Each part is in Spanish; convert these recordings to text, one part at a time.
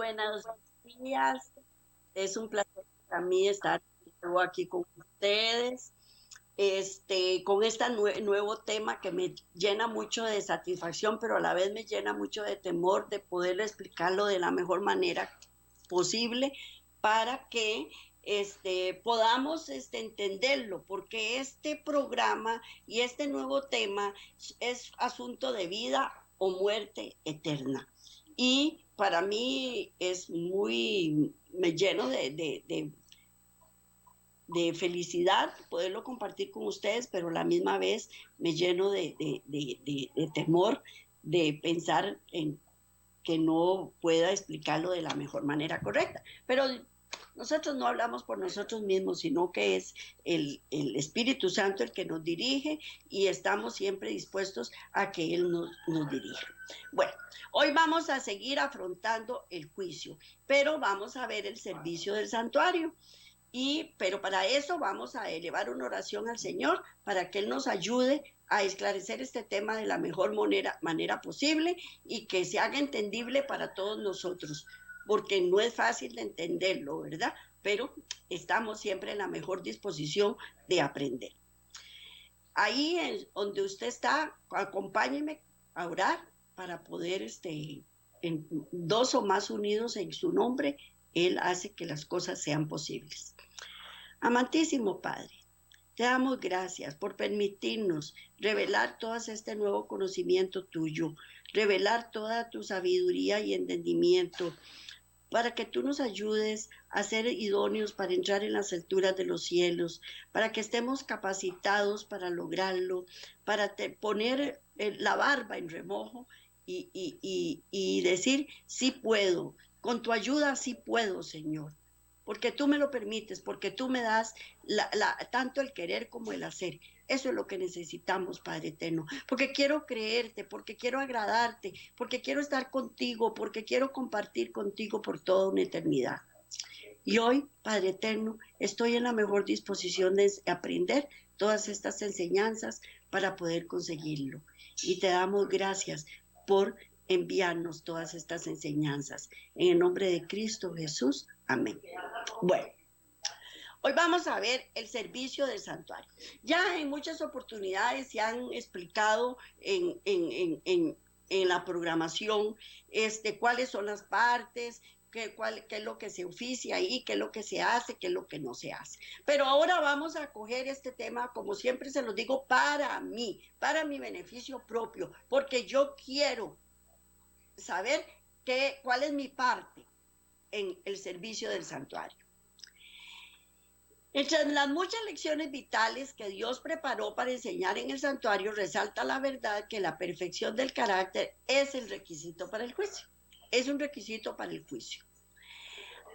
buenos días. Es un placer para mí estar aquí con ustedes. Con este nuevo tema que me llena mucho de satisfacción, pero a la vez me llena mucho de temor de poder explicarlo de la mejor manera posible para que podamos entenderlo, porque este programa y este nuevo tema es asunto de vida o muerte eterna. Y para mí es me lleno de felicidad poderlo compartir con ustedes, pero a la misma vez me lleno de temor de pensar en que no pueda explicarlo de la mejor manera correcta. Pero nosotros no hablamos por nosotros mismos, sino que es el Espíritu Santo el que nos dirige y estamos siempre dispuestos a que Él nos dirija. Bueno, hoy vamos a seguir afrontando el juicio, pero vamos a ver el servicio del santuario. Pero para eso vamos a elevar una oración al Señor para que Él nos ayude a esclarecer este tema de la mejor manera posible y que se haga entendible para todos nosotros, porque no es fácil de entenderlo, ¿verdad? Pero estamos siempre en la mejor disposición de aprender. Ahí donde usted está, acompáñeme a orar para poder, en dos o más unidos en su nombre, Él hace que las cosas sean posibles. Amantísimo Padre, te damos gracias por permitirnos revelar todo este nuevo conocimiento tuyo, revelar toda tu sabiduría y entendimiento, para que tú nos ayudes a ser idóneos para entrar en las alturas de los cielos, para que estemos capacitados para lograrlo, para poner la barba en remojo y decir, sí puedo, con tu ayuda sí puedo, Señor. Porque tú me lo permites, porque tú me das tanto el querer como el hacer. Eso es lo que necesitamos, Padre Eterno, porque quiero creerte, porque quiero agradarte, porque quiero estar contigo, porque quiero compartir contigo por toda una eternidad. Y hoy, Padre Eterno, estoy en la mejor disposición de aprender todas estas enseñanzas para poder conseguirlo. Y te damos gracias por enviarnos todas estas enseñanzas. En el nombre de Cristo Jesús. Amén. Bueno, hoy vamos a ver el servicio del santuario. Ya en muchas oportunidades se han explicado en la programación cuáles son las partes, qué es lo que se oficia ahí, qué es lo que se hace, qué es lo que no se hace. Pero ahora vamos a coger este tema, como siempre se los digo, para mí, para mi beneficio propio, porque yo quiero saber cuál es mi parte en el servicio del santuario. Entre las muchas lecciones vitales que Dios preparó para enseñar en el santuario, resalta la verdad que la perfección del carácter es el requisito para el juicio. Es un requisito para el juicio.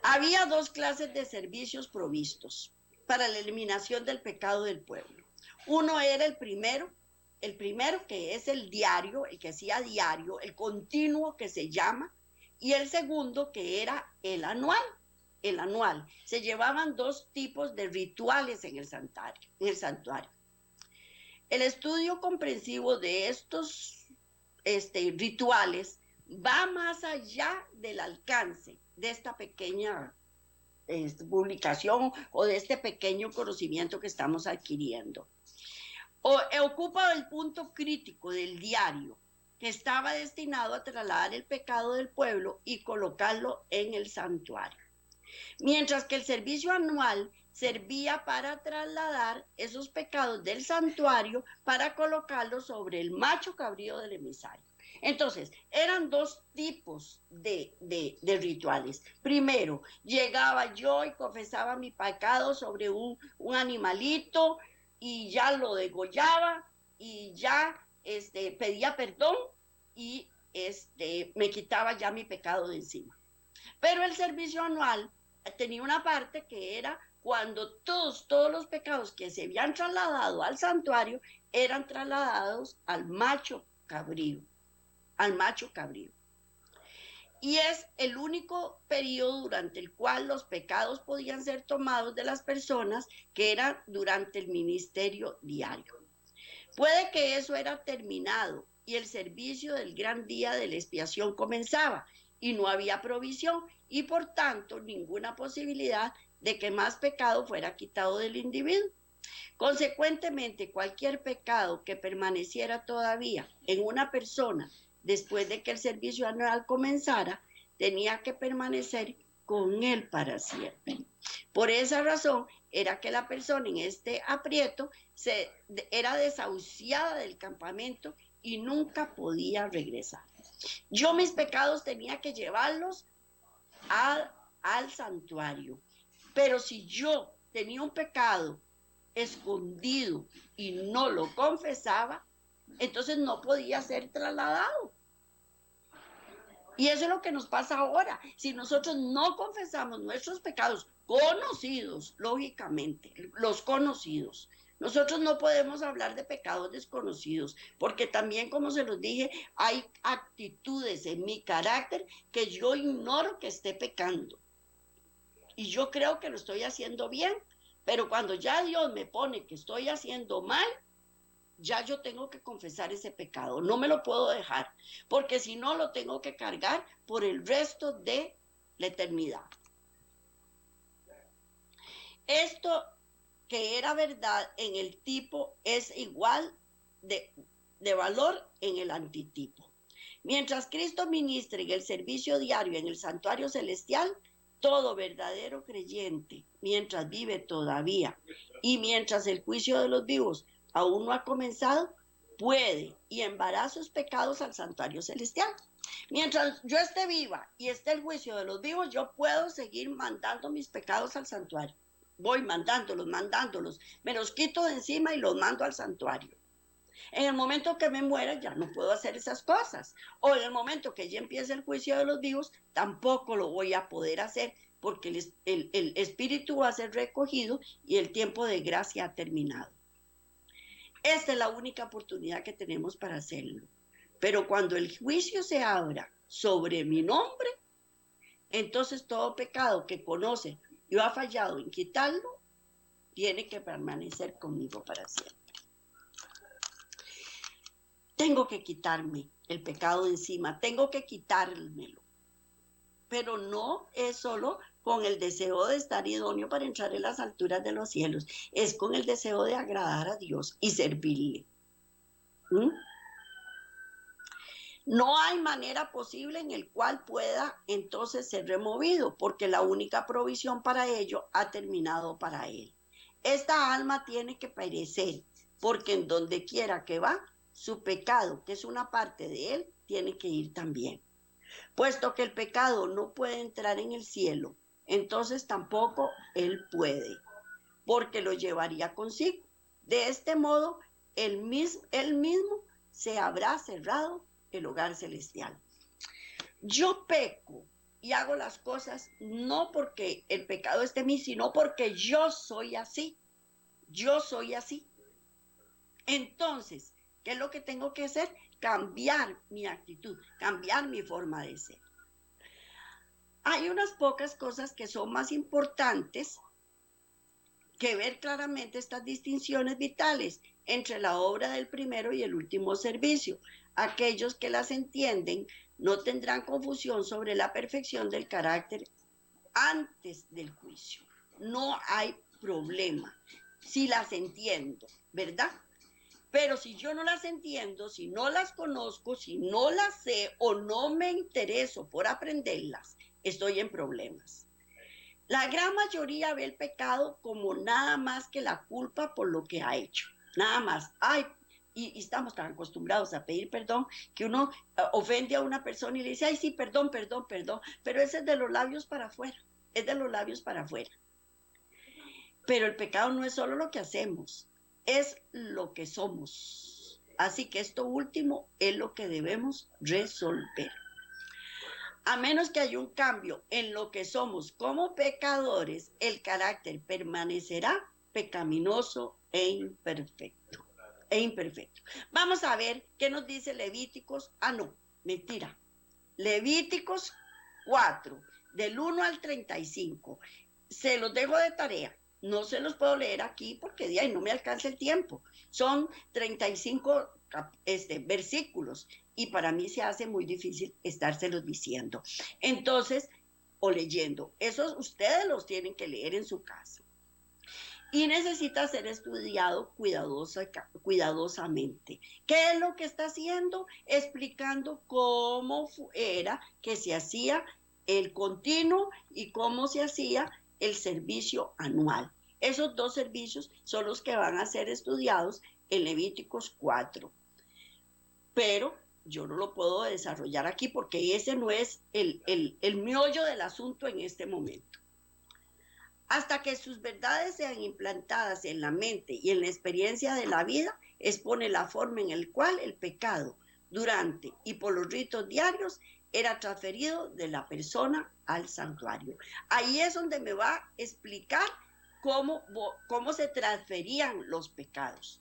Había dos clases de servicios provistos para la eliminación del pecado del pueblo. Uno era el primero que es el diario, el que hacía diario, el continuo que se llama, y el segundo que era el anual. El anual. Se llevaban dos tipos de rituales en el santuario. El estudio comprensivo de estos rituales va más allá del alcance de esta pequeña publicación o de este pequeño conocimiento que estamos adquiriendo. Ocupa el punto crítico del diario, que estaba destinado a trasladar el pecado del pueblo y colocarlo en el santuario. Mientras que el servicio anual servía para trasladar esos pecados del santuario para colocarlos sobre el macho cabrío del emisario. Entonces, eran dos tipos de rituales. Primero, llegaba yo y confesaba mi pecado sobre un animalito y ya lo degollaba y ya pedía perdón y me quitaba ya mi pecado de encima. Pero el servicio anual tenía una parte que era cuando todos los pecados que se habían trasladado al santuario eran trasladados al macho cabrío. Y es el único periodo durante el cual los pecados podían ser tomados de las personas, que era durante el ministerio diario. Puede que eso era terminado y el servicio del gran día de la expiación comenzaba, y no había provisión y por tanto ninguna posibilidad de que más pecado fuera quitado del individuo. Consecuentemente, cualquier pecado que permaneciera todavía en una persona después de que el servicio anual comenzara, tenía que permanecer con él para siempre. Por esa razón era que la persona en este aprieto era desahuciada del campamento y nunca podía regresar. Yo mis pecados tenía que llevarlos al santuario, pero si yo tenía un pecado escondido y no lo confesaba, entonces no podía ser trasladado. Y eso es lo que nos pasa ahora. Si nosotros no confesamos nuestros pecados conocidos, lógicamente, los conocidos, nosotros no podemos hablar de pecados desconocidos, porque también, como se los dije, hay actitudes en mi carácter que yo ignoro que esté pecando. Y yo creo que lo estoy haciendo bien, pero cuando ya Dios me pone que estoy haciendo mal, ya yo tengo que confesar ese pecado, no me lo puedo dejar, porque si no lo tengo que cargar por el resto de la eternidad. Esto que era verdad en el tipo es igual de valor en el antitipo. Mientras Cristo ministre en el servicio diario en el santuario celestial, todo verdadero creyente, mientras vive todavía y mientras el juicio de los vivos aún no ha comenzado, puede y enviará sus pecados al santuario celestial. Mientras yo esté viva y esté el juicio de los vivos, yo puedo seguir mandando mis pecados al santuario. Voy mandándolos, me los quito de encima y los mando al santuario. En el momento que me muera ya no puedo hacer esas cosas. O en el momento que ya empiece el juicio de los vivos, tampoco lo voy a poder hacer porque el espíritu va a ser recogido y el tiempo de gracia ha terminado. Esta es la única oportunidad que tenemos para hacerlo. Pero cuando el juicio se abra sobre mi nombre, entonces todo pecado que conoce yo ha fallado en quitarlo, tiene que permanecer conmigo para siempre. Tengo que quitarme el pecado de encima, tengo que quitármelo. Pero no es solo con el deseo de estar idóneo para entrar en las alturas de los cielos, es con el deseo de agradar a Dios y servirle. No hay manera posible en el cual pueda entonces ser removido, porque la única provisión para ello ha terminado para él. Esta alma tiene que perecer, porque en donde quiera que va, su pecado, que es una parte de él, tiene que ir también. Puesto que el pecado no puede entrar en el cielo, entonces tampoco él puede, porque lo llevaría consigo. De este modo, él mismo se habrá cerrado el hogar celestial. Yo peco y hago las cosas no porque el pecado esté en mí, sino porque yo soy así. Yo soy así. Entonces, ¿qué es lo que tengo que hacer? Cambiar mi actitud, cambiar mi forma de ser. Hay unas pocas cosas que son más importantes que ver claramente estas distinciones vitales entre la obra del primero y el último servicio. Aquellos que las entienden no tendrán confusión sobre la perfección del carácter antes del juicio. No hay problema si las entiendo, ¿verdad? Pero si yo no las entiendo, si no las conozco, si no las sé o no me intereso por aprenderlas, estoy en problemas. La gran mayoría ve el pecado como nada más que la culpa por lo que ha hecho. Nada más. Y estamos tan acostumbrados a pedir perdón que uno ofende a una persona y le dice, ay, sí, perdón, pero ese es de los labios para afuera, es de los labios para afuera. Pero el pecado no es solo lo que hacemos, es lo que somos. Así que esto último es lo que debemos resolver. A menos que haya un cambio en lo que somos como pecadores, el carácter permanecerá pecaminoso e imperfecto. Vamos a ver qué nos dice Levíticos. Mentira. Levíticos 4, del 1 al 35. Se los dejo de tarea. No se los puedo leer aquí porque de ahí no me alcanza el tiempo. Son 35 versículos y para mí se hace muy difícil estárselos diciendo. Entonces, o leyendo, esos ustedes los tienen que leer en su casa. Y necesita ser estudiado cuidadosamente. ¿Qué es lo que está haciendo? Explicando cómo era que se hacía el continuo y cómo se hacía el servicio anual. Esos dos servicios son los que van a ser estudiados en Levíticos 4. Pero yo no lo puedo desarrollar aquí porque ese no es el meollo del asunto en este momento. Hasta que sus verdades sean implantadas en la mente y en la experiencia de la vida, expone la forma en la cual el pecado, durante y por los ritos diarios, era transferido de la persona al santuario. Ahí es donde me va a explicar cómo se transferían los pecados.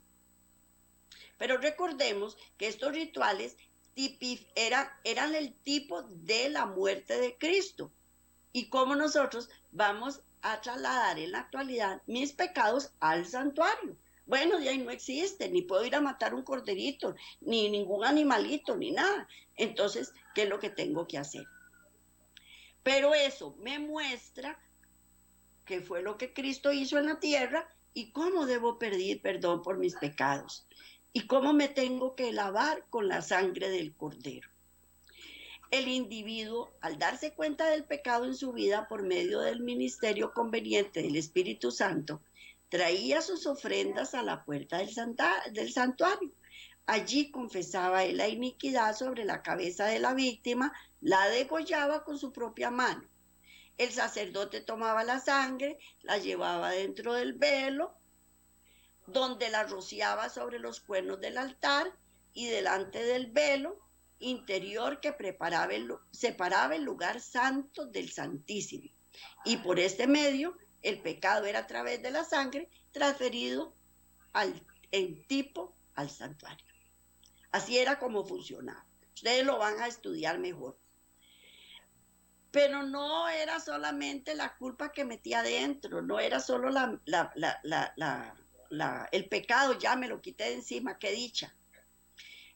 Pero recordemos que estos rituales eran el tipo de la muerte de Cristo. Y cómo nosotros vamos a trasladar en la actualidad mis pecados al santuario. Bueno, de ahí no existe, ni puedo ir a matar un corderito, ni ningún animalito, ni nada. Entonces, ¿qué es lo que tengo que hacer? Pero eso me muestra qué fue lo que Cristo hizo en la tierra y cómo debo pedir perdón por mis pecados y cómo me tengo que lavar con la sangre del cordero. El individuo, al darse cuenta del pecado en su vida por medio del ministerio conveniente del Espíritu Santo, traía sus ofrendas a la puerta del santuario. Allí confesaba él la iniquidad sobre la cabeza de la víctima, la degollaba con su propia mano. El sacerdote tomaba la sangre, la llevaba dentro del velo, donde la rociaba sobre los cuernos del altar y delante del velo interior que separaba el lugar santo del santísimo. Y por este medio, el pecado era a través de la sangre transferido en tipo al santuario. Así era como funcionaba. Ustedes lo van a estudiar mejor. Pero no era solamente la culpa que metía adentro, no era solo el pecado, ya me lo quité de encima, qué dicha.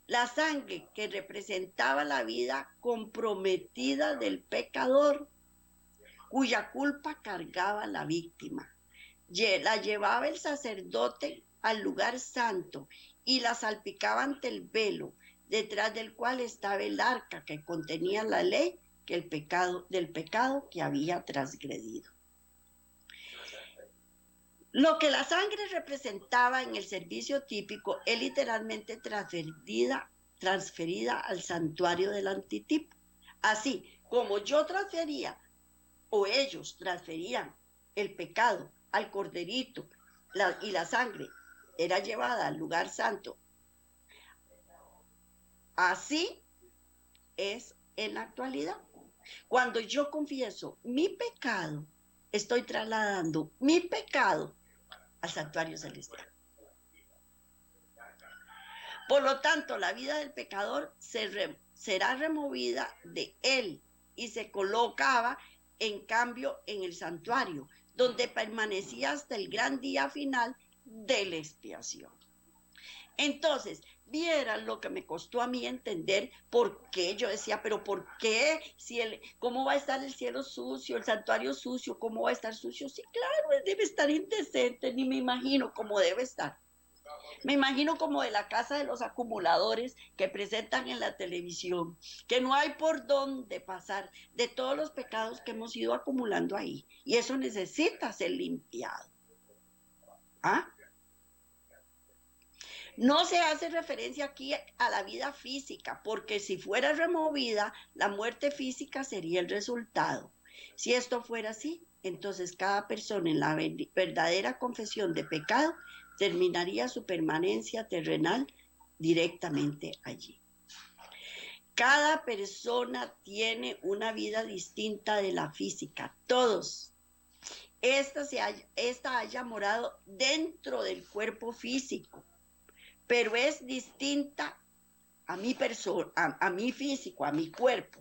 La sangre que representaba la vida comprometida del pecador, cuya culpa cargaba la víctima. La llevaba el sacerdote al lugar santo y la salpicaba ante el velo, detrás del cual estaba el arca que contenía la ley del pecado que había transgredido. Lo que la sangre representaba en el servicio típico es literalmente transferida al santuario del antitipo. Así como yo transfería o ellos transferían el pecado al corderito y la sangre era llevada al lugar santo, así es en la actualidad. Cuando yo confieso mi pecado, estoy trasladando mi pecado al santuario celestial. Por lo tanto, la vida del pecador será removida de él y se colocaba en cambio en el santuario, donde permanecía hasta el gran día final de la expiación. Entonces, vieran lo que me costó a mí entender por qué yo decía, pero ¿por qué? ¿Cómo va a estar el cielo sucio, el santuario sucio? ¿Cómo va a estar sucio? Sí, claro, debe estar indecente, ni me imagino cómo debe estar. Me imagino como de la casa de los acumuladores que presentan en la televisión, que no hay por dónde pasar de todos los pecados que hemos ido acumulando ahí. Y eso necesita ser limpiado. ¿Ah? No se hace referencia aquí a la vida física, porque si fuera removida, la muerte física sería el resultado. Si esto fuera así, entonces cada persona en la verdadera confesión de pecado terminaría su permanencia terrenal directamente allí. Cada persona tiene una vida distinta de la física, todos. Esta haya morado dentro del cuerpo físico, pero es distinta a mi persona, a mi físico, a mi cuerpo.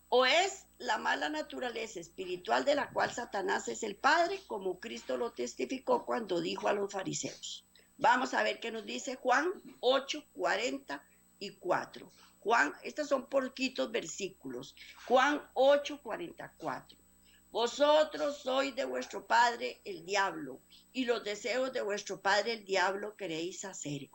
O es la mala naturaleza espiritual de la cual Satanás es el padre, como Cristo lo testificó cuando dijo a los fariseos: Vamos a ver qué nos dice Juan 8:44. Juan, estos son poquitos versículos. Juan 8:44. Vosotros sois de vuestro padre el diablo, y los deseos de vuestro padre el diablo queréis hacer.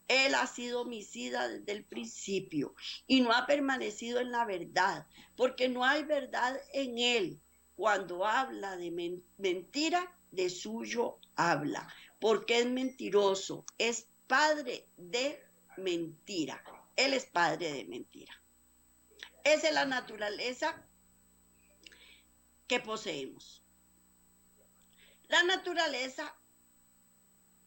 Él ha sido homicida desde el principio y no ha permanecido en la verdad, porque no hay verdad en él. Cuando habla de mentira, de suyo habla, porque es mentiroso, es padre de mentira. Él es padre de mentira. Esa es la naturaleza que poseemos. La naturaleza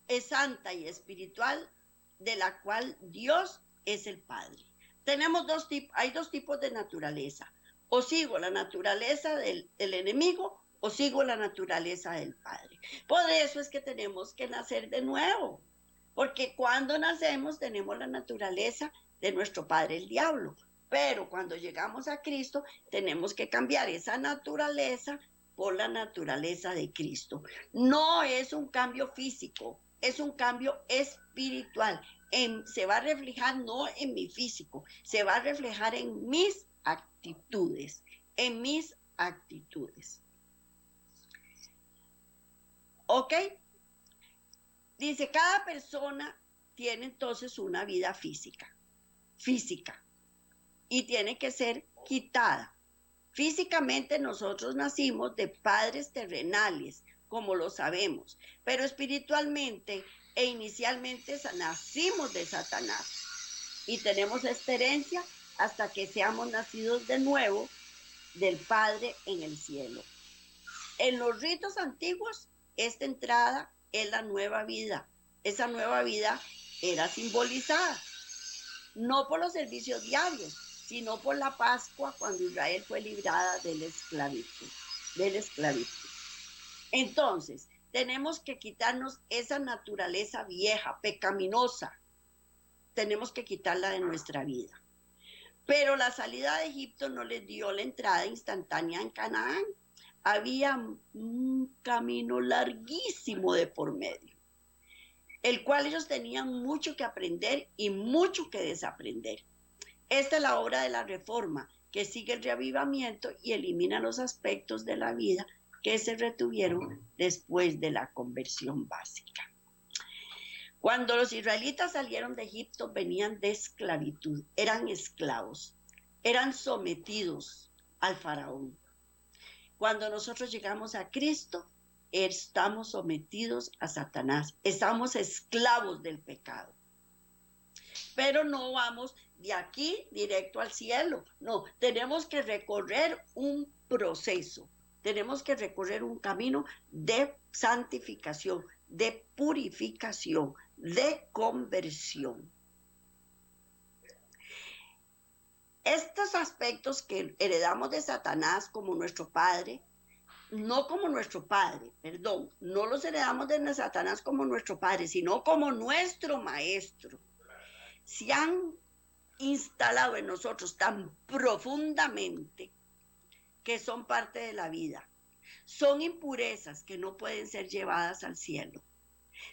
es santa y espiritual, de la cual Dios es el Padre. Hay dos tipos de naturaleza. O sigo la naturaleza del enemigo o sigo la naturaleza del Padre. Por eso es que tenemos que nacer de nuevo, porque cuando nacemos tenemos la naturaleza de nuestro padre el diablo, pero cuando llegamos a Cristo tenemos que cambiar esa naturaleza por la naturaleza de Cristo. No es un cambio físico, es un cambio espiritual. Se va a reflejar no en mi físico, se va a reflejar en mis actitudes, en mis actitudes. ¿Ok? Dice, cada persona tiene entonces una vida física, y tiene que ser quitada. Físicamente nosotros nacimos de padres terrenales, como lo sabemos, pero espiritualmente e inicialmente nacimos de Satanás y tenemos esta herencia hasta que seamos nacidos de nuevo del Padre en el cielo. En los ritos antiguos, esta entrada es la nueva vida. Esa nueva vida era simbolizada no por los servicios diarios, sino por la Pascua, cuando Israel fue librada de la esclavitud. Entonces, tenemos que quitarnos esa naturaleza vieja, pecaminosa. Tenemos que quitarla de nuestra vida. Pero la salida de Egipto no les dio la entrada instantánea en Canaán. Había un camino larguísimo de por medio, el cual ellos tenían mucho que aprender y mucho que desaprender. Esta es la obra de la reforma, que sigue el reavivamiento y elimina los aspectos de la vida que se retuvieron después de la conversión básica. Cuando los israelitas salieron de Egipto, venían de esclavitud, eran esclavos, eran sometidos al faraón. Cuando nosotros llegamos a Cristo, estamos sometidos a Satanás, estamos esclavos del pecado. Pero no vamos de aquí directo al cielo, no, tenemos que recorrer un proceso, tenemos que recorrer un camino de santificación, de purificación, de conversión. Estos aspectos que heredamos de Satanás como nuestro padre, no los heredamos de Satanás como nuestro padre, sino como nuestro maestro. Se han instalado en nosotros tan profundamente que son parte de la vida. Son impurezas que no pueden ser llevadas al cielo.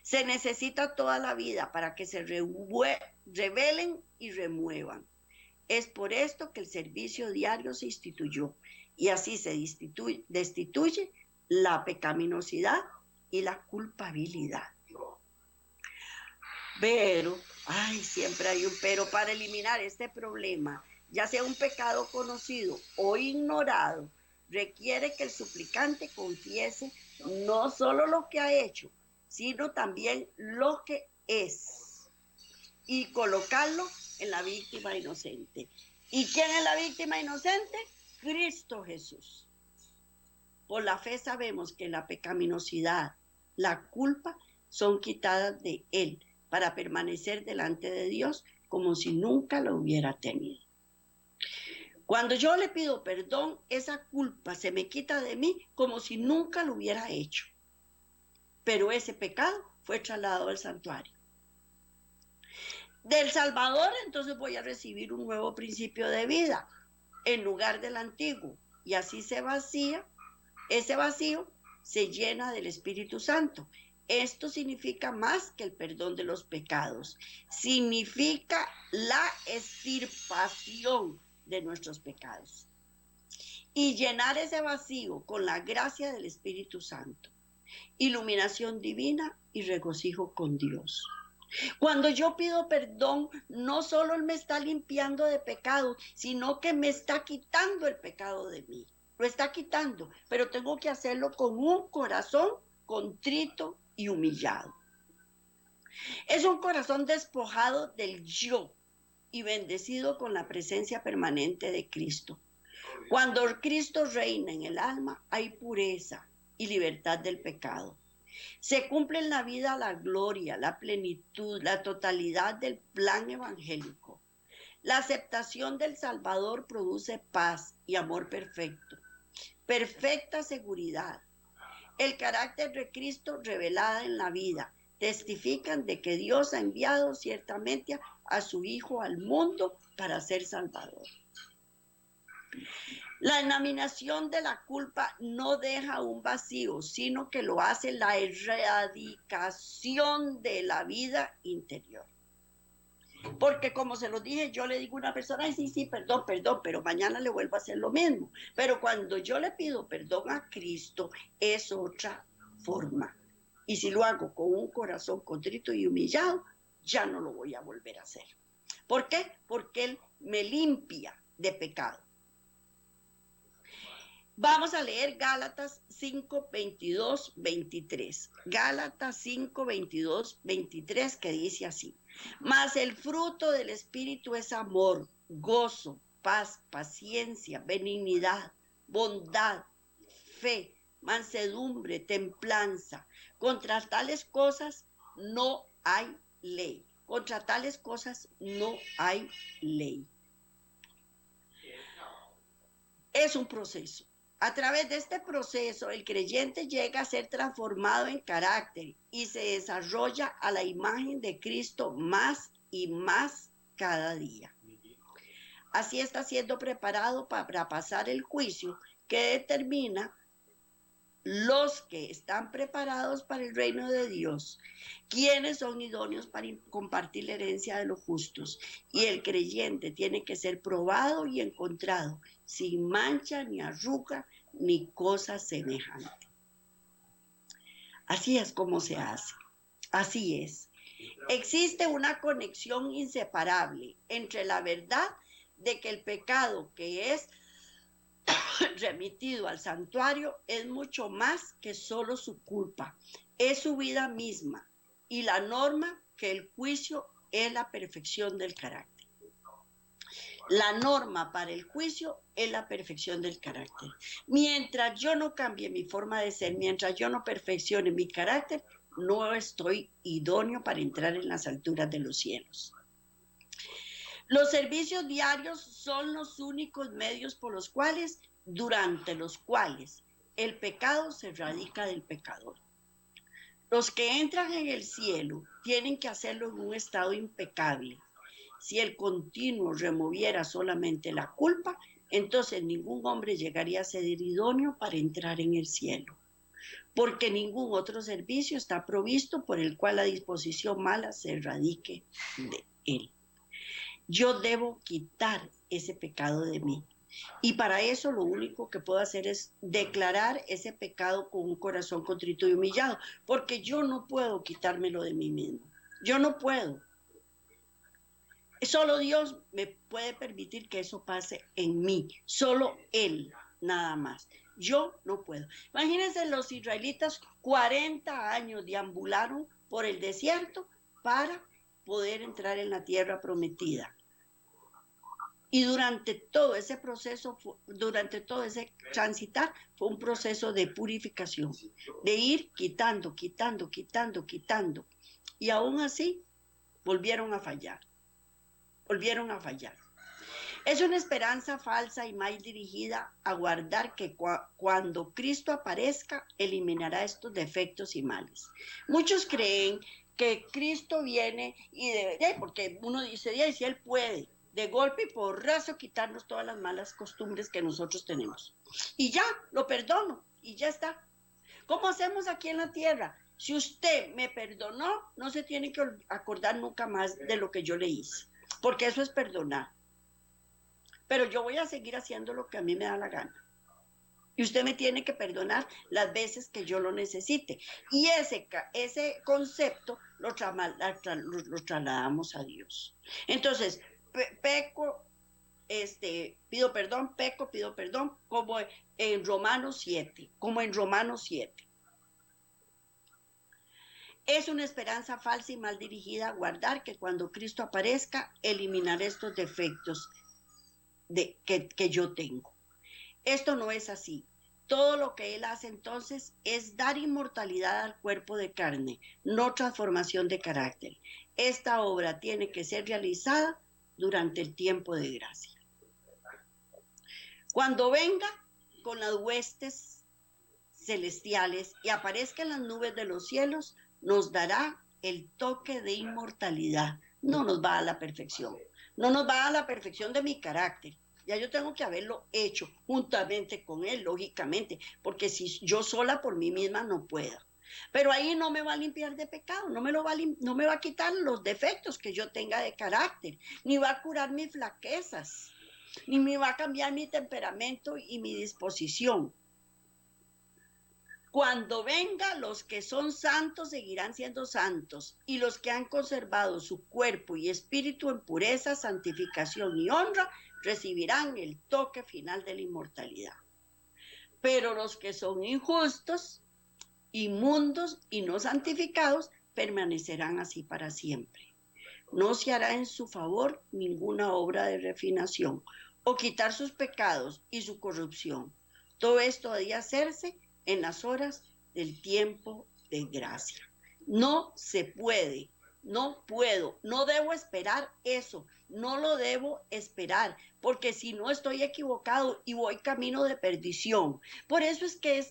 Se necesita toda la vida para que se revelen y remuevan. Es por esto que el servicio diario se instituyó y así se destituye la pecaminosidad y la culpabilidad. Pero, siempre hay un pero para eliminar este problema, ya sea un pecado conocido o ignorado, requiere que el suplicante confiese no solo lo que ha hecho, sino también lo que es, y colocarlo en la víctima inocente. ¿Y quién es la víctima inocente? Cristo Jesús. Por la fe sabemos que la pecaminosidad, la culpa, son quitadas de Él para permanecer delante de Dios como si nunca lo hubiera tenido. Cuando yo le pido perdón, esa culpa se me quita de mí como si nunca lo hubiera hecho. Pero ese pecado fue trasladado al santuario. Del Salvador, entonces voy a recibir un nuevo principio de vida en lugar del antiguo. Y así se vacía, ese vacío se llena del Espíritu Santo. Esto significa más que el perdón de los pecados. Significa la extirpación de nuestros pecados. Y llenar ese vacío con la gracia del Espíritu Santo. Iluminación divina y regocijo con Dios. Cuando yo pido perdón, no solo Él me está limpiando de pecado, sino que me está quitando el pecado de mí. Lo está quitando, pero tengo que hacerlo con un corazón contrito y humillado. Es un corazón despojado del yo y bendecido con la presencia permanente de Cristo. Cuando Cristo reina en el alma, hay pureza y libertad del pecado. Se cumple en la vida la gloria, la plenitud, la totalidad del plan evangélico. La aceptación del Salvador produce paz y amor perfecto, perfecta seguridad. El carácter de Cristo revelado en la vida testifican de que Dios ha enviado ciertamente a su Hijo al mundo para ser Salvador. La eliminación de la culpa no deja un vacío, sino que lo hace la erradicación de la vida interior. Porque como se lo dije, yo le digo a una persona, ay, sí, perdón, pero mañana le vuelvo a hacer lo mismo. Pero cuando yo le pido perdón a Cristo, es otra forma. Y si lo hago con un corazón contrito y humillado, ya no lo voy a volver a hacer. ¿Por qué? Porque Él me limpia de pecado. Vamos a leer Gálatas 5, 22, 23. Gálatas 5, 22, 23, que dice así. Mas el fruto del Espíritu es amor, gozo, paz, paciencia, benignidad, bondad, fe, mansedumbre, templanza. Contra tales cosas no hay ley. Contra tales cosas no hay ley. Es un proceso. A través de este proceso, el creyente llega a ser transformado en carácter y se desarrolla a la imagen de Cristo más y más cada día. Así está siendo preparado para pasar el juicio que determina los que están preparados para el reino de Dios, quienes son idóneos para compartir la herencia de los justos. Y el creyente tiene que ser probado y encontrado sin mancha ni arruga ni cosa semejante. Así es como se hace. Así es. Existe una conexión inseparable entre la verdad de que el pecado que es remitido al santuario es mucho más que solo su culpa, es su vida misma, y la norma que el juicio es la perfección del carácter. La norma para el juicio es la perfección del carácter. Mientras yo no cambie mi forma de ser, mientras yo no perfeccione mi carácter, no estoy idóneo para entrar en las alturas de los cielos. Los servicios diarios son los únicos medios por los cuales, durante los cuales, el pecado se erradica del pecador. Los que entran en el cielo tienen que hacerlo en un estado impecable. Si el continuo removiera solamente la culpa, entonces ningún hombre llegaría a ser idóneo para entrar en el cielo, porque ningún otro servicio está provisto por el cual la disposición mala se erradique de él. Yo debo quitar ese pecado de mí. Y para eso lo único que puedo hacer es declarar ese pecado con un corazón contrito y humillado, porque yo no puedo quitármelo de mí mismo. Yo no puedo. Solo Dios me puede permitir que eso pase en mí. Solo Él, nada más. Yo no puedo. Imagínense, los israelitas 40 años deambularon por el desierto para poder entrar en la tierra prometida. Y durante todo ese proceso, durante todo ese transitar, fue un proceso de purificación, de ir quitando. Y aún así, volvieron a fallar. Es una esperanza falsa y mal dirigida a guardar que cuando Cristo aparezca, eliminará estos defectos y males. Muchos creen que Cristo viene y porque uno dice, si Él puede, de golpe y porrazo quitarnos todas las malas costumbres que nosotros tenemos. Y ya, lo perdono, y ya está. ¿Cómo hacemos aquí en la tierra? Si usted me perdonó, no se tiene que acordar nunca más de lo que yo le hice, porque eso es perdonar. Pero yo voy a seguir haciendo lo que a mí me da la gana. Y usted me tiene que perdonar las veces que yo lo necesite. Y ese concepto lo trasladamos a Dios. Entonces, peco, pido perdón, peco, pido perdón, como en Romanos 7, Es una esperanza falsa y mal dirigida a guardar que cuando Cristo aparezca, eliminaré estos defectos que yo tengo. Esto no es así. Todo lo que Él hace entonces es dar inmortalidad al cuerpo de carne, no transformación de carácter. Esta obra tiene que ser realizada durante el tiempo de gracia. Cuando venga con las huestes celestiales y aparezca en las nubes de los cielos, nos dará el toque de inmortalidad. No nos va a la perfección. No nos va a la perfección de mi carácter. Ya yo tengo que haberlo hecho juntamente con Él, lógicamente, porque si yo sola por mí misma no puedo. Pero ahí no me va a limpiar de pecado, no me va a quitar los defectos que yo tenga de carácter, ni va a curar mis flaquezas, ni me va a cambiar mi temperamento y mi disposición. Cuando venga, los que son santos seguirán siendo santos, y los que han conservado su cuerpo y espíritu en pureza, santificación y honra, recibirán el toque final de la inmortalidad. Pero los que son injustos, inmundos y no santificados, permanecerán así para siempre. No se hará en su favor ninguna obra de refinación, o quitar sus pecados y su corrupción. Todo esto ha de hacerse en las horas del tiempo de gracia. No se puede, no puedo, no debo esperar eso, no lo debo esperar, porque si no estoy equivocado y voy camino de perdición. Por eso es que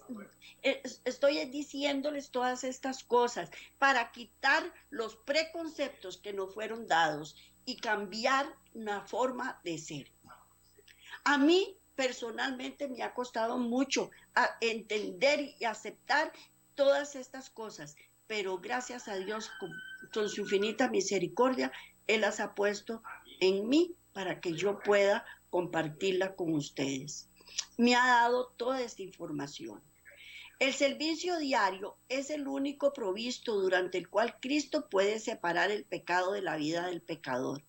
estoy diciéndoles todas estas cosas, para quitar los preconceptos que nos fueron dados y cambiar una forma de ser. A mí personalmente me ha costado mucho entender y aceptar todas estas cosas, pero gracias a Dios, con su infinita misericordia, Él las ha puesto en mí para que yo pueda compartirla con ustedes. Me ha dado toda esta información. El servicio diario es el único provisto durante el cual Cristo puede separar el pecado de la vida del pecador.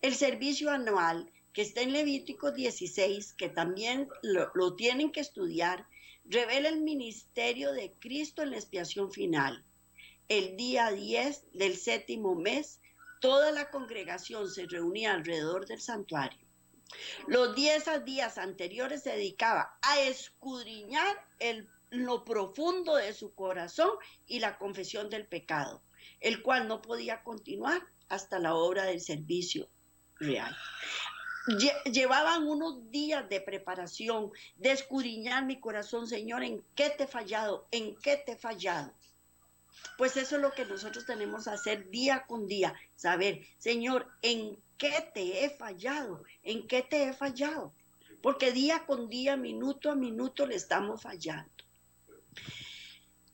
El servicio anual que está en Levítico 16, que también lo tienen que estudiar, revela el ministerio de Cristo en la expiación final. El día 10 del 7º mes, toda la congregación se reunía alrededor del santuario. Los 10 días anteriores se dedicaba a escudriñar lo profundo de su corazón y la confesión del pecado, el cual no podía continuar hasta la obra del servicio real. Llevaban unos días de preparación, de escudriñar mi corazón. Señor, ¿en qué te he fallado? ¿En qué te he fallado? Pues eso es lo que nosotros tenemos que hacer día con día, saber, Señor, ¿en qué te he fallado? ¿En qué te he fallado? Porque día con día, minuto a minuto le estamos fallando.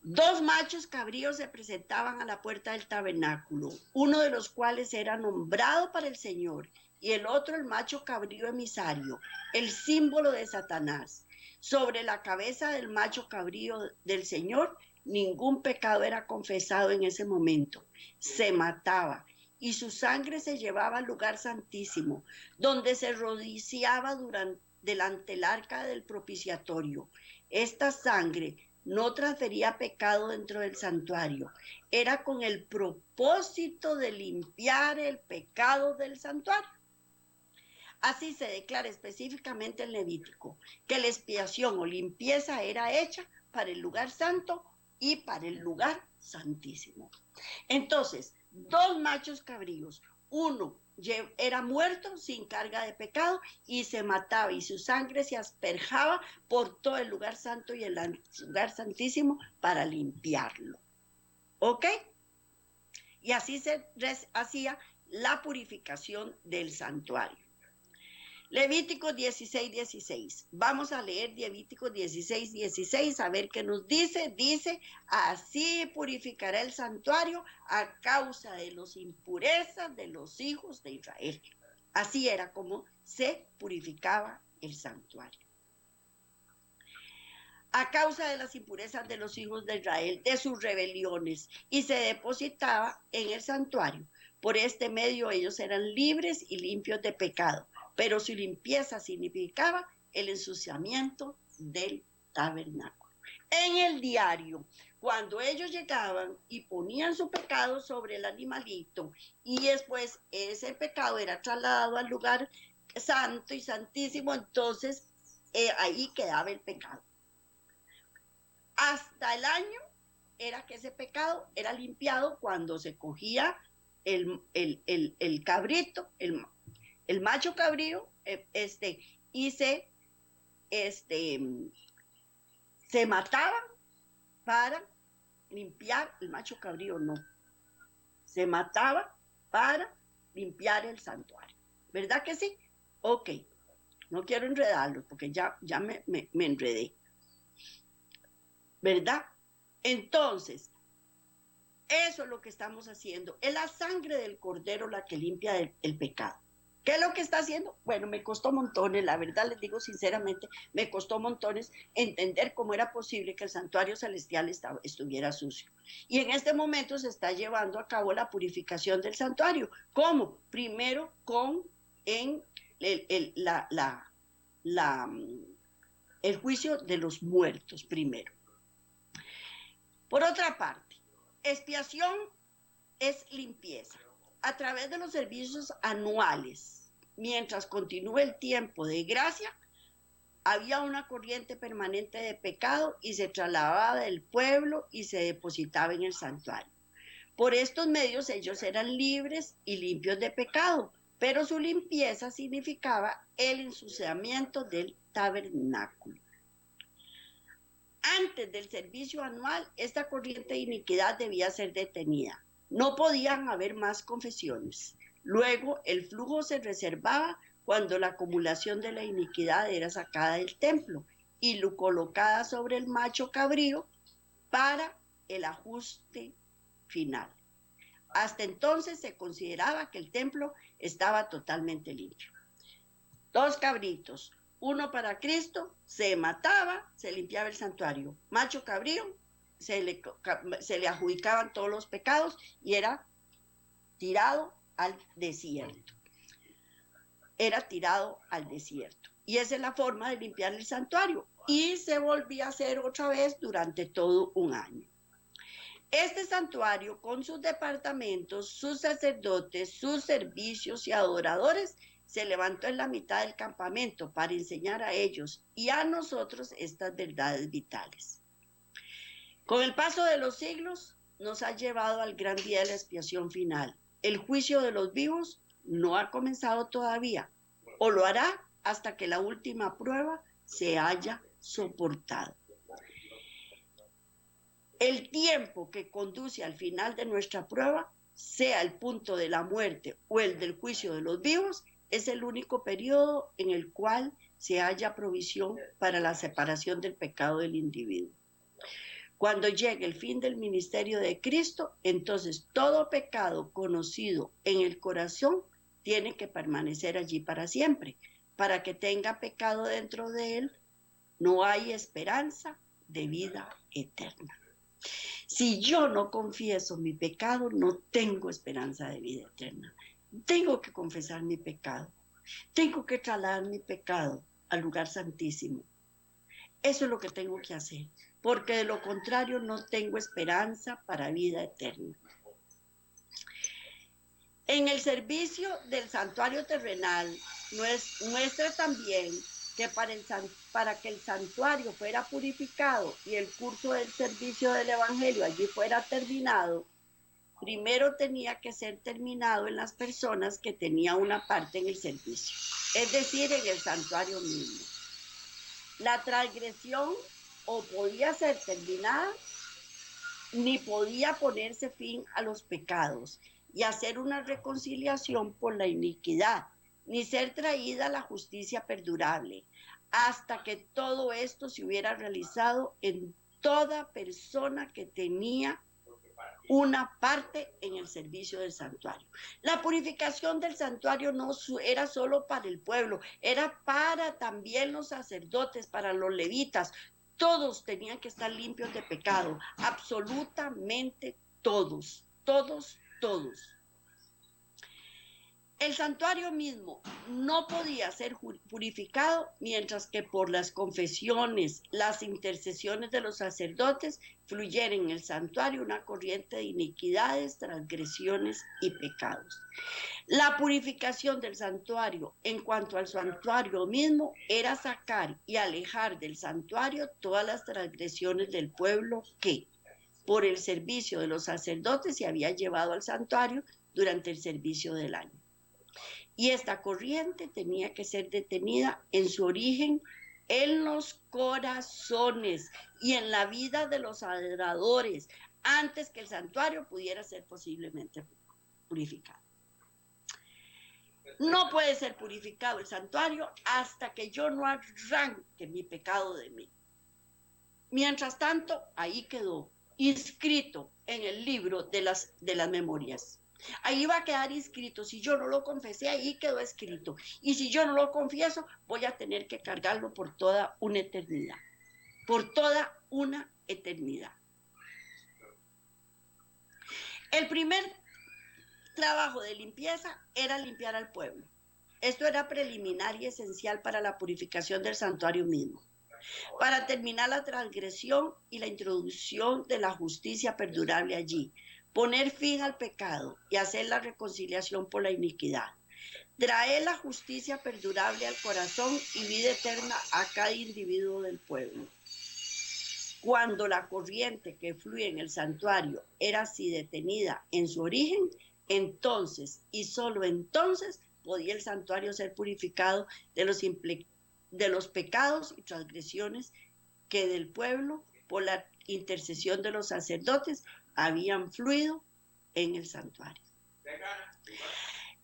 2 machos cabríos se presentaban a la puerta del tabernáculo, uno de los cuales era nombrado para el Señor, y el otro el macho cabrío emisario, el símbolo de Satanás. Sobre la cabeza del macho cabrío del Señor, ningún pecado era confesado en ese momento. Se mataba, y su sangre se llevaba al lugar santísimo, donde se rociaba delante del arca del propiciatorio. Esta sangre no transfería pecado dentro del santuario, era con el propósito de limpiar el pecado del santuario. Así se declara específicamente en Levítico que la expiación o limpieza era hecha para el lugar santo y para el lugar santísimo. Entonces, 2 machos cabríos, uno era muerto sin carga de pecado y se mataba, y su sangre se asperjaba por todo el lugar santo y el lugar santísimo para limpiarlo. ¿Ok? Y así se hacía la purificación del santuario. Levítico 16:16. Vamos a leer Levítico 16:16, a ver qué nos dice. Dice, así purificará el santuario a causa de las impurezas de los hijos de Israel. Así era como se purificaba el santuario. A causa de las impurezas de los hijos de Israel, de sus rebeliones, y se depositaba en el santuario. Por este medio ellos eran libres y limpios de pecado, pero su limpieza significaba el ensuciamiento del tabernáculo. En el diario, cuando ellos llegaban y ponían su pecado sobre el animalito, y después ese pecado era trasladado al lugar santo y santísimo, entonces ahí quedaba el pecado. Hasta el año era que ese pecado era limpiado cuando se cogía el cabrito, el macho cabrío, y se mataban para limpiar el macho cabrío, no. Se mataba para limpiar el santuario. ¿Verdad que sí? Ok. No quiero enredarlo porque ya me enredé. ¿Verdad? Entonces, eso es lo que estamos haciendo. Es la sangre del cordero la que limpia el pecado. ¿Qué es lo que está haciendo? Bueno, me costó montones, la verdad les digo sinceramente, me costó montones entender cómo era posible que el santuario celestial estuviera sucio. Y en este momento se está llevando a cabo la purificación del santuario. ¿Cómo? Primero en el juicio de los muertos primero. Por otra parte, expiación es limpieza. A través de los servicios anuales, mientras continúe el tiempo de gracia, había una corriente permanente de pecado y se trasladaba del pueblo y se depositaba en el santuario. Por estos medios ellos eran libres y limpios de pecado, pero su limpieza significaba el ensuciamiento del tabernáculo. Antes del servicio anual, esta corriente de iniquidad debía ser detenida. No podían haber más confesiones. Luego, el flujo se reservaba cuando la acumulación de la iniquidad era sacada del templo y lo colocada sobre el macho cabrío para el ajuste final. Hasta entonces se consideraba que el templo estaba totalmente limpio. 2 cabritos, uno para Cristo, se mataba, se limpiaba el santuario. Macho cabrío, se le adjudicaban todos los pecados y era tirado al desierto. Era tirado al desierto. Y esa es la forma de limpiar el santuario. Y se volvía a hacer otra vez durante todo un año. Este santuario, con sus departamentos, sus sacerdotes, sus servicios y adoradores, se levantó en la mitad del campamento para enseñar a ellos y a nosotros estas verdades vitales. Con el paso de los siglos, nos ha llevado al gran día de la expiación final. El juicio de los vivos no ha comenzado todavía, o lo hará hasta que la última prueba se haya soportado. El tiempo que conduce al final de nuestra prueba, sea el punto de la muerte o el del juicio de los vivos, es el único periodo en el cual se halla provisión para la separación del pecado del individuo. Cuando llegue el fin del ministerio de Cristo, entonces todo pecado conocido en el corazón tiene que permanecer allí para siempre. Para que tenga pecado dentro de él, no hay esperanza de vida eterna. Si yo no confieso mi pecado, no tengo esperanza de vida eterna. Tengo que confesar mi pecado. Tengo que trasladar mi pecado al lugar santísimo. Eso es lo que tengo que hacer, porque de lo contrario no tengo esperanza para vida eterna. En el servicio del santuario terrenal muestra también que para que el santuario fuera purificado y el curso del servicio del evangelio allí fuera terminado, primero tenía que ser terminado en las personas que tenían una parte en el servicio, es decir, en el santuario mismo. La transgresión o podía ser terminada, ni podía ponerse fin a los pecados y hacer una reconciliación por la iniquidad, ni ser traída a la justicia perdurable, hasta que todo esto se hubiera realizado en toda persona que tenía una parte en el servicio del santuario. La purificación del santuario no era solo para el pueblo, era para también los sacerdotes, para los levitas. Todos tenían que estar limpios de pecado, absolutamente todos, todos, todos. El santuario mismo no podía ser purificado mientras que por las confesiones, las intercesiones de los sacerdotes, fluyera en el santuario una corriente de iniquidades, transgresiones y pecados. La purificación del santuario en cuanto al santuario mismo era sacar y alejar del santuario todas las transgresiones del pueblo que, por el servicio de los sacerdotes, se había llevado al santuario durante el servicio del año. Y esta corriente tenía que ser detenida en su origen, en los corazones y en la vida de los adoradores, antes que el santuario pudiera ser posiblemente purificado. No puede ser purificado el santuario hasta que yo no arranque mi pecado de mí. Mientras tanto, ahí quedó inscrito en el libro de las memorias. Ahí va a quedar inscrito. Si yo no lo confesé, ahí quedó escrito. Y si yo no lo confieso, voy a tener que cargarlo por toda una eternidad. Por toda una eternidad. El primer trabajo de limpieza era limpiar al pueblo. Esto era preliminar y esencial para la purificación del santuario mismo. Para terminar la transgresión y la introducción de la justicia perdurable allí, poner fin al pecado y hacer la reconciliación por la iniquidad, traer la justicia perdurable al corazón y vida eterna a cada individuo del pueblo. Cuando la corriente que fluye en el santuario era así detenida en su origen, entonces y solo entonces podía el santuario ser purificado de los pecados y transgresiones que del pueblo, por la intercesión de los sacerdotes, habían fluido en el santuario.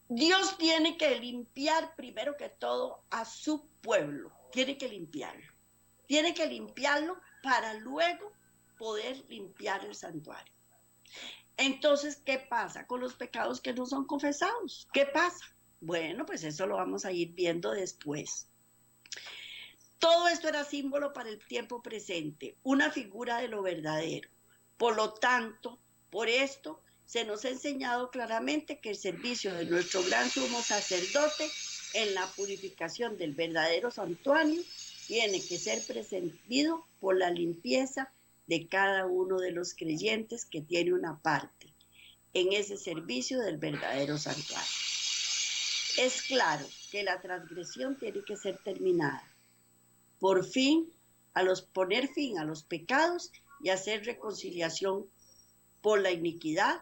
Dios tiene que limpiar primero que todo a su pueblo, tiene que limpiarlo para luego poder limpiar el santuario. Entonces, ¿qué pasa con los pecados que no son confesados? ¿Qué pasa? Bueno, pues eso lo vamos a ir viendo después. Todo esto era símbolo para el tiempo presente, una figura de lo verdadero. Por lo tanto, por esto se nos ha enseñado claramente que el servicio de nuestro gran sumo sacerdote en la purificación del verdadero santuario tiene que ser precedido por la limpieza de cada uno de los creyentes que tiene una parte en ese servicio del verdadero santuario. Es claro que la transgresión tiene que ser terminada. Poner fin a los pecados y hacer reconciliación por la iniquidad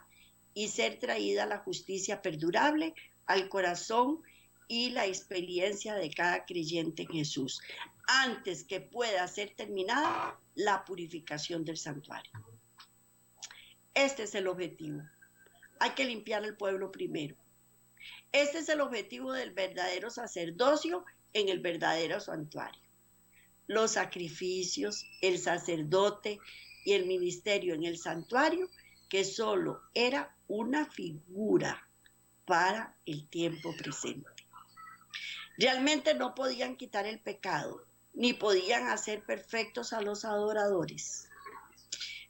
y ser traída la justicia perdurable al corazón y la experiencia de cada creyente en Jesús, antes que pueda ser terminada la purificación del santuario. Este es el objetivo. Hay que limpiar al pueblo primero. Este es el objetivo del verdadero sacerdocio en el verdadero santuario. Los sacrificios, el sacerdote y el ministerio en el santuario, que solo era una figura para el tiempo presente. Realmente no podían quitar el pecado, ni podían hacer perfectos a los adoradores.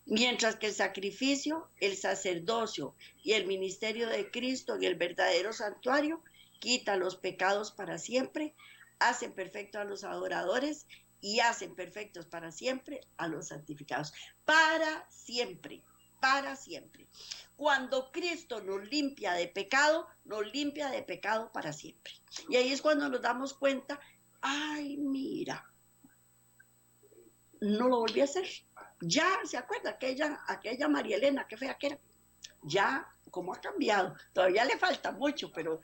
Mientras que el sacrificio, el sacerdocio y el ministerio de Cristo en el verdadero santuario quitan los pecados para siempre, hacen perfectos a los adoradores y hacen perfectos para siempre a los santificados. Para siempre, para siempre. Cuando Cristo nos limpia de pecado para siempre. Y ahí es cuando nos damos cuenta, ay, mira, no lo volví a hacer. Ya, ¿se acuerda? Aquella María Elena, qué fea que era. Ya, ¿cómo ha cambiado? Todavía le falta mucho, pero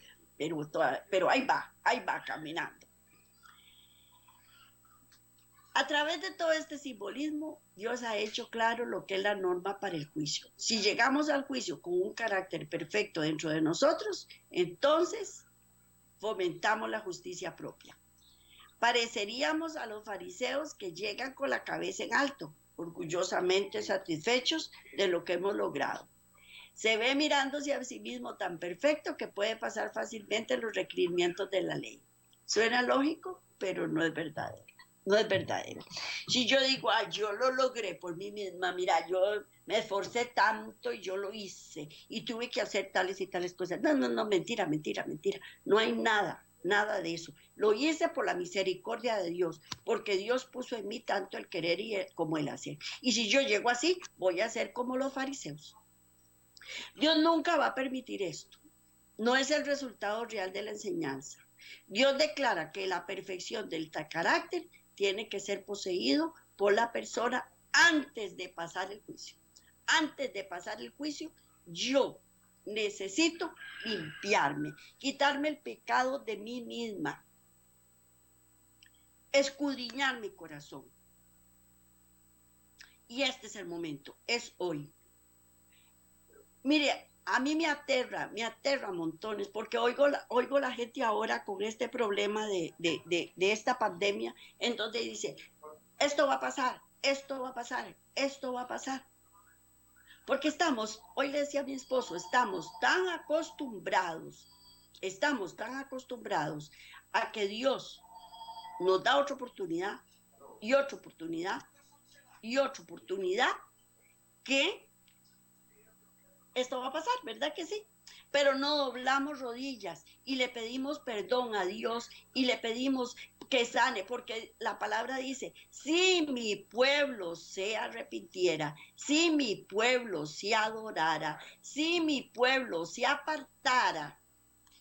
ahí va caminando. A través de todo este simbolismo, Dios ha hecho claro lo que es la norma para el juicio. Si llegamos al juicio con un carácter perfecto dentro de nosotros, entonces fomentamos la justicia propia. Pareceríamos a los fariseos que llegan con la cabeza en alto, orgullosamente satisfechos de lo que hemos logrado. Se ve mirándose a sí mismo tan perfecto que puede pasar fácilmente los requerimientos de la ley. Suena lógico, pero no es verdadero. No es verdadero. Si yo digo, yo lo logré por mí misma, mira, yo me esforcé tanto y yo lo hice y tuve que hacer tales y tales cosas. No, mentira. No hay nada de eso. Lo hice por la misericordia de Dios, porque Dios puso en mí tanto el querer como el hacer. Y si yo llego así, voy a ser como los fariseos. Dios nunca va a permitir esto. No es el resultado real de la enseñanza. Dios declara que la perfección del carácter tiene que ser poseído por la persona antes de pasar el juicio. Antes de pasar el juicio, yo necesito limpiarme, quitarme el pecado de mí misma, escudriñar mi corazón. Y este es el momento, es hoy. Mire, a mí me aterra montones, porque oigo la gente ahora con este problema de esta pandemia, en donde dice, esto va a pasar. Porque hoy le decía a mi esposo, estamos tan acostumbrados a que Dios nos da otra oportunidad, que esto va a pasar, ¿verdad que sí? Pero no doblamos rodillas y le pedimos perdón a Dios y le pedimos que sane, porque la palabra dice, si mi pueblo se arrepintiera, si mi pueblo se adorara, si mi pueblo se apartara,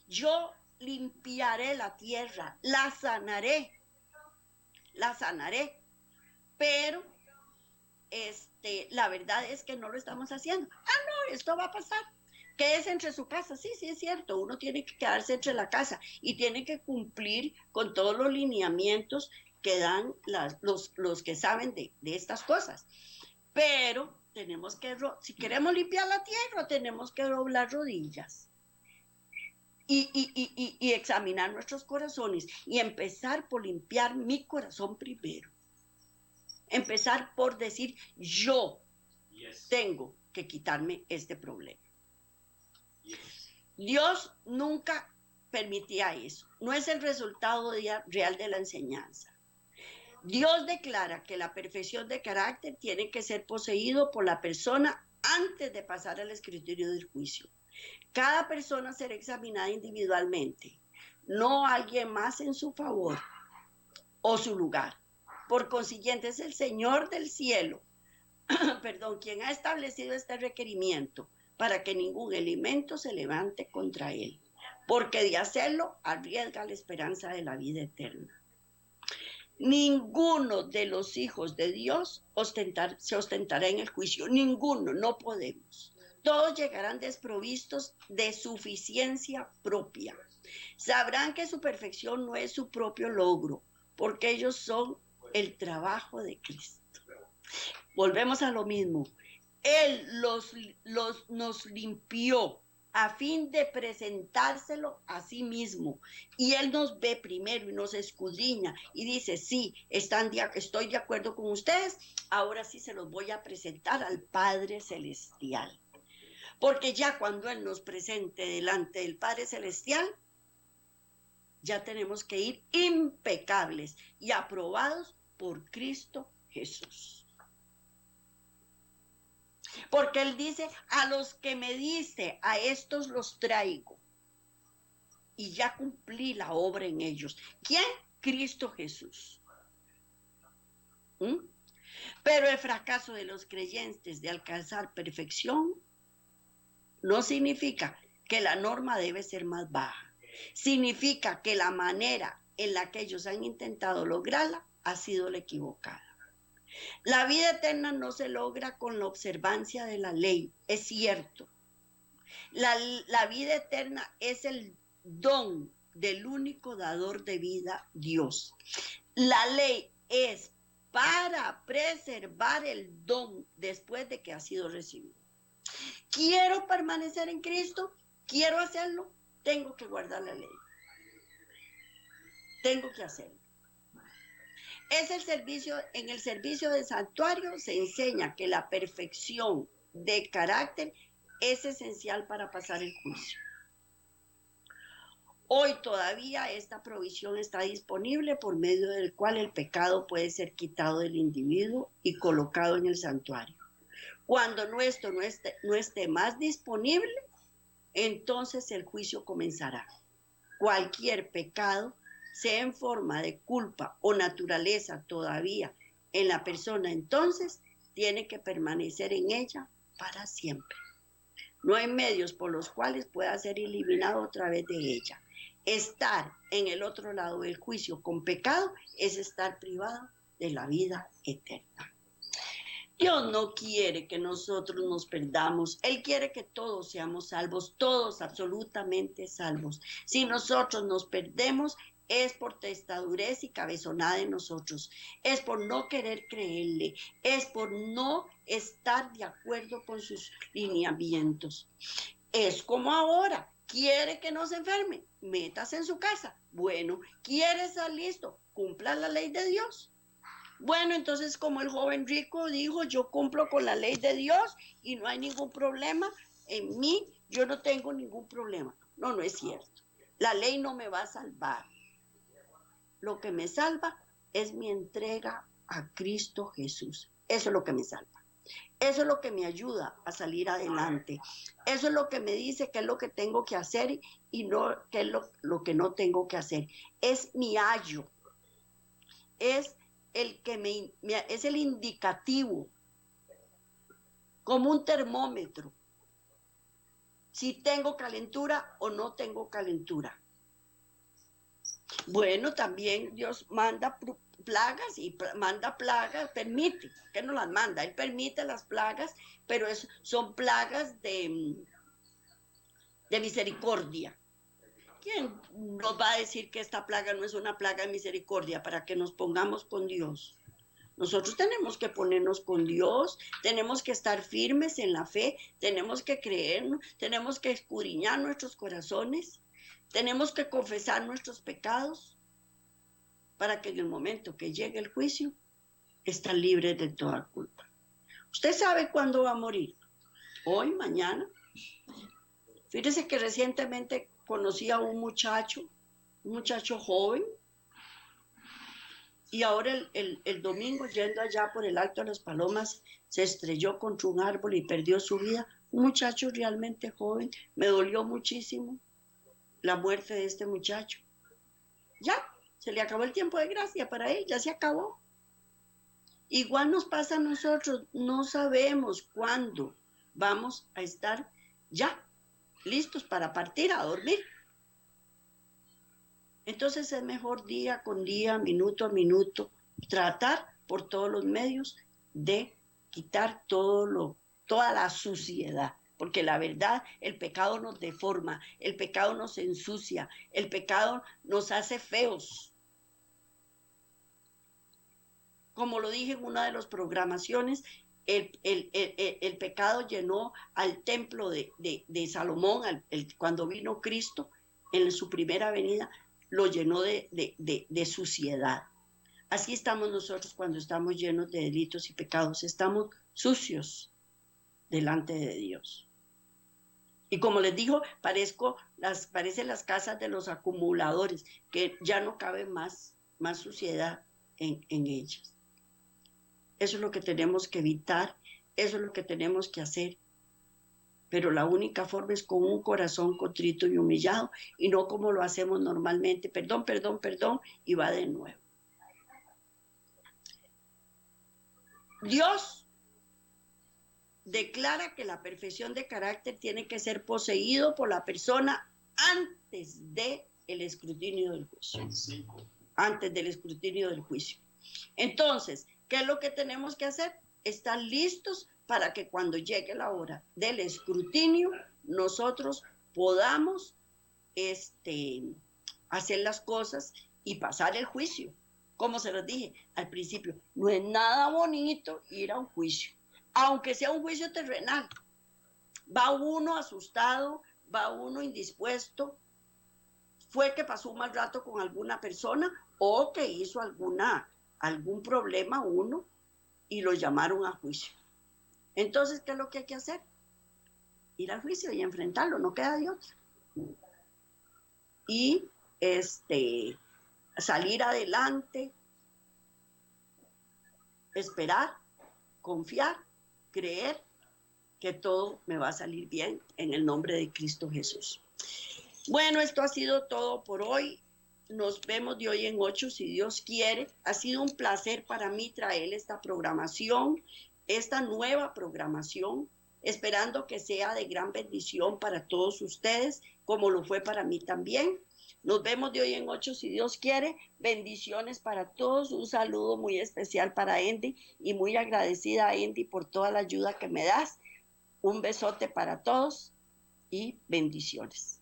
yo limpiaré la tierra, la sanaré, pero la verdad es que no lo estamos haciendo. No, esto va a pasar. Quédese entre su casa. Sí, es cierto. Uno tiene que quedarse entre la casa y tiene que cumplir con todos los lineamientos que dan los que saben de estas cosas. Pero tenemos que, si queremos limpiar la tierra, tenemos que doblar rodillas y examinar nuestros corazones y empezar por limpiar mi corazón primero. Empezar por decir, yo tengo que quitarme este problema. Dios nunca permitía eso. No es el resultado real de la enseñanza. Dios declara que la perfección de carácter tiene que ser poseído por la persona antes de pasar al escritorio del juicio. Cada persona será examinada individualmente, no alguien más en su favor o su lugar. Por consiguiente, es el Señor del cielo, quien ha establecido este requerimiento para que ningún elemento se levante contra él, porque de hacerlo arriesga la esperanza de la vida eterna. Ninguno de los hijos de Dios se ostentará en el juicio, ninguno, no podemos. Todos llegarán desprovistos de suficiencia propia. Sabrán que su perfección no es su propio logro, porque ellos son el trabajo de Cristo. Volvemos a lo mismo. Él nos limpió a fin de presentárselo a sí mismo. Y Él nos ve primero y nos escudriña y dice, sí, estoy de acuerdo con ustedes, ahora sí se los voy a presentar al Padre Celestial. Porque ya cuando Él nos presente delante del Padre Celestial, ya tenemos que ir impecables y aprobados por Cristo Jesús. Porque Él dice, a los que me diste, a estos los traigo. Y ya cumplí la obra en ellos. ¿Quién? Cristo Jesús. Pero el fracaso de los creyentes de alcanzar perfección no significa que la norma debe ser más baja. Significa que la manera en la que ellos han intentado lograrla ha sido la equivocada. La vida eterna no se logra con la observancia de la ley, es cierto. La vida eterna es el don del único dador de vida, Dios. La ley es para preservar el don después de que ha sido recibido. Quiero permanecer en Cristo, quiero hacerlo, tengo que guardar la ley. tengo que hacerlo. Es el servicio, en el servicio del santuario se enseña que la perfección de carácter es esencial para pasar el juicio. Hoy todavía esta provisión está disponible por medio del cual el pecado puede ser quitado del individuo y colocado en el santuario. Cuando esto no esté más disponible, entonces el juicio comenzará. Cualquier pecado, sea en forma de culpa o naturaleza todavía en la persona, entonces tiene que permanecer en ella para siempre. No hay medios por los cuales pueda ser eliminado a través de ella. Estar en el otro lado del juicio con pecado es estar privado de la vida eterna. Dios no quiere que nosotros nos perdamos. Él quiere que todos seamos salvos, todos absolutamente salvos. Si nosotros nos perdemos, es por testadurez y cabezonada de nosotros. Es por no querer creerle. Es por no estar de acuerdo con sus lineamientos. Es como ahora. ¿Quiere que no se enferme? Métase en su casa. Bueno, ¿quiere estar listo? Cumpla la ley de Dios. Bueno, entonces como el joven rico dijo, yo cumplo con la ley de Dios y no hay ningún problema en mí, yo no tengo ningún problema. No, no es cierto. La ley no me va a salvar. Lo que me salva es mi entrega a Cristo Jesús. Eso es lo que me salva. Eso es lo que me ayuda a salir adelante. Eso es lo que me dice qué es lo que tengo que hacer y no qué es lo que no tengo que hacer. Es mi ayo. Es el que es el indicativo, como un termómetro, si tengo calentura o no tengo calentura. Bueno, también Dios manda plagas y manda plagas, permite, que no las manda, Él permite las plagas, pero son plagas de misericordia. ¿Quién nos va a decir que esta plaga no es una plaga de misericordia para que nos pongamos con Dios? Nosotros tenemos que ponernos con Dios, tenemos que estar firmes en la fe, tenemos que creer, tenemos que escudriñar nuestros corazones, tenemos que confesar nuestros pecados para que en el momento que llegue el juicio, estén libres de toda culpa. ¿Usted sabe cuándo va a morir? Hoy, mañana. Fíjese que recientemente conocí a un muchacho joven, y ahora el domingo, yendo allá por el Alto de las Palomas, se estrelló contra un árbol y perdió su vida. Un muchacho realmente joven. Me dolió muchísimo la muerte de este muchacho. Ya, se le acabó el tiempo de gracia para él, ya se acabó. Igual nos pasa a nosotros, no sabemos cuándo vamos a estar ya listos para partir a dormir. Entonces es mejor día con día, minuto a minuto, tratar por todos los medios de quitar toda la suciedad, porque la verdad, el pecado nos deforma, el pecado nos ensucia, el pecado nos hace feos. Como lo dije en una de las programaciones, el pecado llenó al templo de Salomón, cuando vino Cristo en su primera venida, lo llenó de suciedad. Así estamos nosotros cuando estamos llenos de delitos y pecados. Estamos sucios delante de Dios. Y como les digo, parecen las casas de los acumuladores, que ya no cabe más suciedad en ellas. Eso es lo que tenemos que evitar, eso es lo que tenemos que hacer. Pero la única forma es con un corazón contrito y humillado, y no como lo hacemos normalmente, perdón, y va de nuevo. Dios declara que la perfección de carácter tiene que ser poseído por la persona antes del escrutinio del juicio. Antes del escrutinio del juicio. Entonces, ¿qué es lo que tenemos que hacer? Estar listos para que cuando llegue la hora del escrutinio, nosotros podamos hacer las cosas y pasar el juicio. Como se los dije al principio, no es nada bonito ir a un juicio, aunque sea un juicio terrenal. Va uno asustado, va uno indispuesto, fue que pasó un mal rato con alguna persona o que hizo algún problema uno y lo llamaron a juicio. Entonces, ¿qué es lo que hay que hacer? Ir al juicio y enfrentarlo, no queda de otra. Y salir adelante, esperar, confiar, creer que todo me va a salir bien en el nombre de Cristo Jesús. Bueno, esto ha sido todo por hoy. Nos vemos de hoy en 8, si Dios quiere. Ha sido un placer para mí traer esta programación, esta nueva programación, esperando que sea de gran bendición para todos ustedes, como lo fue para mí también. Nos vemos de hoy en 8, si Dios quiere. Bendiciones para todos. Un saludo muy especial para Andy y muy agradecida a Andy por toda la ayuda que me das. Un besote para todos y bendiciones.